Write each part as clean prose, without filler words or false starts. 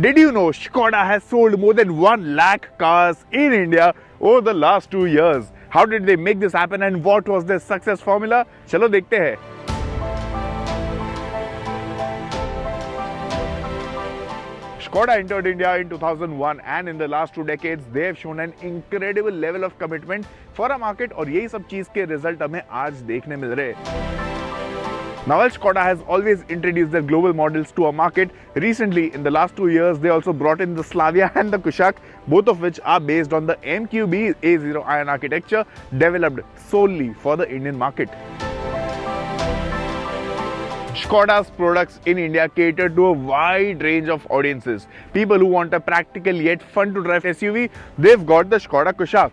Did you know Skoda has sold more than 1 lakh cars in India over the last 2 years? How did they make this happen and what was their success formula? चलो देखते हैं. Skoda entered India in 2001 and in the last 2 decades they have shown an incredible level of commitment for a market और यही सब चीज के result हमें आज देखने मिल रहे हैं. Now, while Skoda has always introduced their global models to a market, recently in the last 2 years they also brought in the Slavia and the Kushaq, both of which are based on the MQB A0 iron architecture developed solely for the Indian market. Skoda's products in India cater to a wide range of audiences. People who want a practical yet fun to drive SUV, they've got the Skoda Kushaq.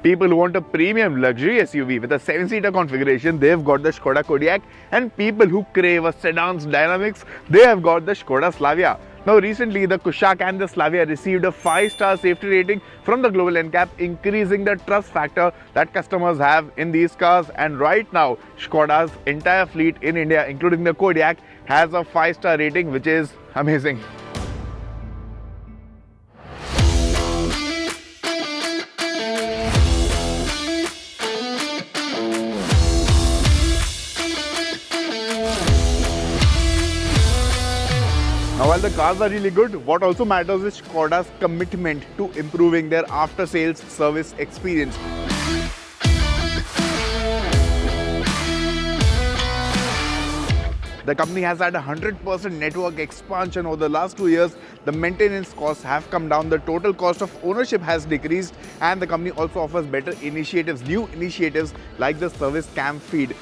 People who want a premium luxury SUV with a 7-seater configuration, they've got the Skoda Kodiaq. And people who crave a sedan's dynamics, they have got the Skoda Slavia. Now recently, the Kushaq and the Slavia received a 5-star safety rating from the Global NCAP, increasing the trust factor that customers have in these cars. And right now, Skoda's entire fleet in India, including the Kodiaq, has a 5-star rating, which is amazing. Now, while the cars are really good, what also matters is Skoda's commitment to improving their after-sales service experience. The company has had 100% network expansion over the last 2 years. The maintenance costs have come down, the total cost of ownership has decreased, and the company also offers better initiatives, new initiatives like the service cam feed.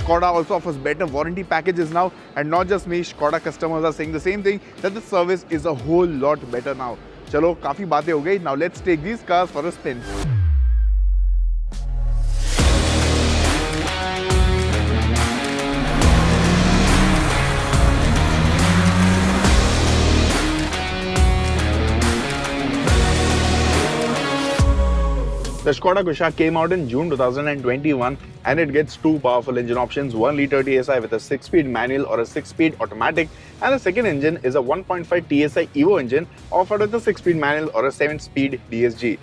Skoda also offers better warranty packages now, and not just me, Skoda customers are saying the same thing, that the service is a whole lot better now. Chalo, काफी बातें हो गई. Now let's take these cars for a spin. The Skoda Kushaq came out in June 2021 and it gets 2 powerful engine options, 1 litre TSI with a 6-speed manual or a 6-speed automatic, and the second engine is a 1.5 TSI Evo engine offered with a 6-speed manual or a 7-speed DSG.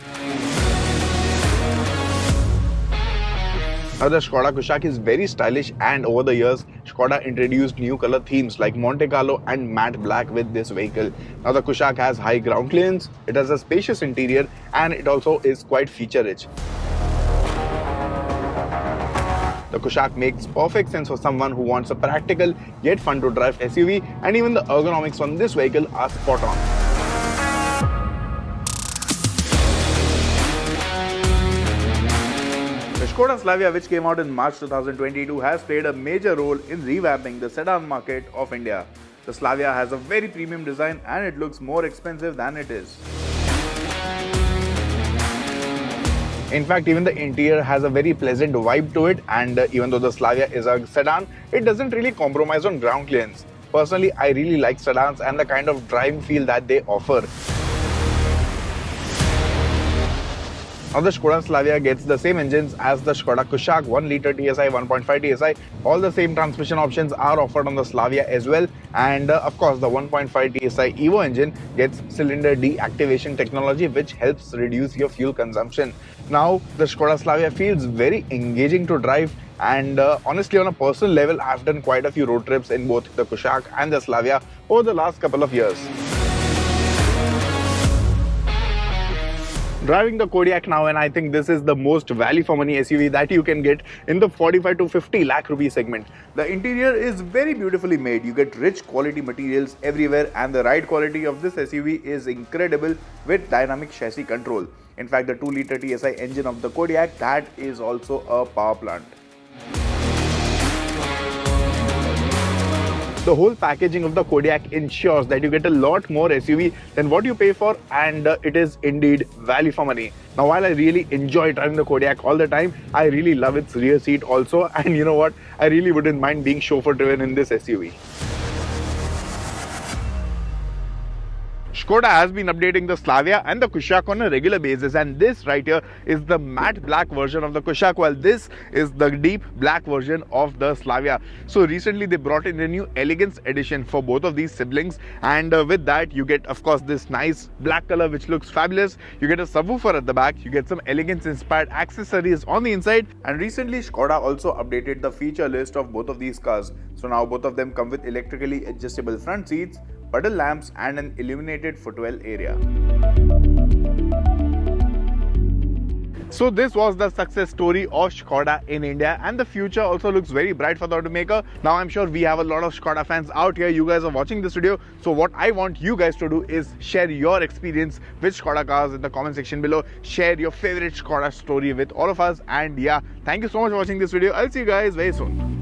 Now, the Skoda Kushaq is very stylish, and over the years, Skoda introduced new color themes like Monte Carlo and matte black with this vehicle. Now, the Kushaq has high ground clearance, it has a spacious interior, and it also is quite feature-rich. The Kushaq makes perfect sense for someone who wants a practical yet fun to drive SUV, and even the ergonomics on this vehicle are spot on. The Skoda Slavia, which came out in March 2022, has played a major role in revamping the sedan market of India. The Slavia has a very premium design and it looks more expensive than it is. In fact, even the interior has a very pleasant vibe to it, and even though the Slavia is a sedan, it doesn't really compromise on ground clearance. Personally, I really like sedans and the kind of driving feel that they offer. Now, the Skoda Slavia gets the same engines as the Skoda Kushaq, 1 litre TSI, 1.5 TSI. All the same transmission options are offered on the Slavia as well. And of course, the 1.5 TSI Evo engine gets cylinder deactivation technology, which helps reduce your fuel consumption. Now, the Skoda Slavia feels very engaging to drive. And honestly, on a personal level, I've done quite a few road trips in both the Kushaq and the Slavia over the last couple of years. Driving the Kodiaq now, and I think this is the most value for money SUV that you can get in the 45 to 50 lakh rupee segment. The interior is very beautifully made. You get rich quality materials everywhere, and the ride quality of this SUV is incredible with dynamic chassis control. In fact, the 2 litre TSI engine of the Kodiaq, that is also a power plant. The whole packaging of the Kodiaq ensures that you get a lot more SUV than what you pay for, and it is indeed value for money. Now, while I really enjoy driving the Kodiaq all the time, I really love its rear seat also, and you know what? I really wouldn't mind being chauffeur driven in this SUV. Skoda has been updating the Slavia and the Kushaq on a regular basis, and this right here is the matte black version of the Kushaq, while this is the deep black version of the Slavia. So recently they brought in a new elegance edition for both of these siblings, and with that you get of course this nice black color which looks fabulous. You get a subwoofer at the back, you get some elegance inspired accessories on the inside, and recently Skoda also updated the feature list of both of these cars. So now both of them come with electrically adjustable front seats, puddle lamps and an illuminated footwell area. So this was the success story of Skoda in India, and the future also looks very bright for the automaker. Now I'm sure we have a lot of Skoda fans out here. You guys are watching this video, so what I want you guys to do is share your experience with Skoda cars in the comment section below. Share your favorite Skoda story with all of us, and yeah, thank you so much for watching this video. I'll see you guys very soon.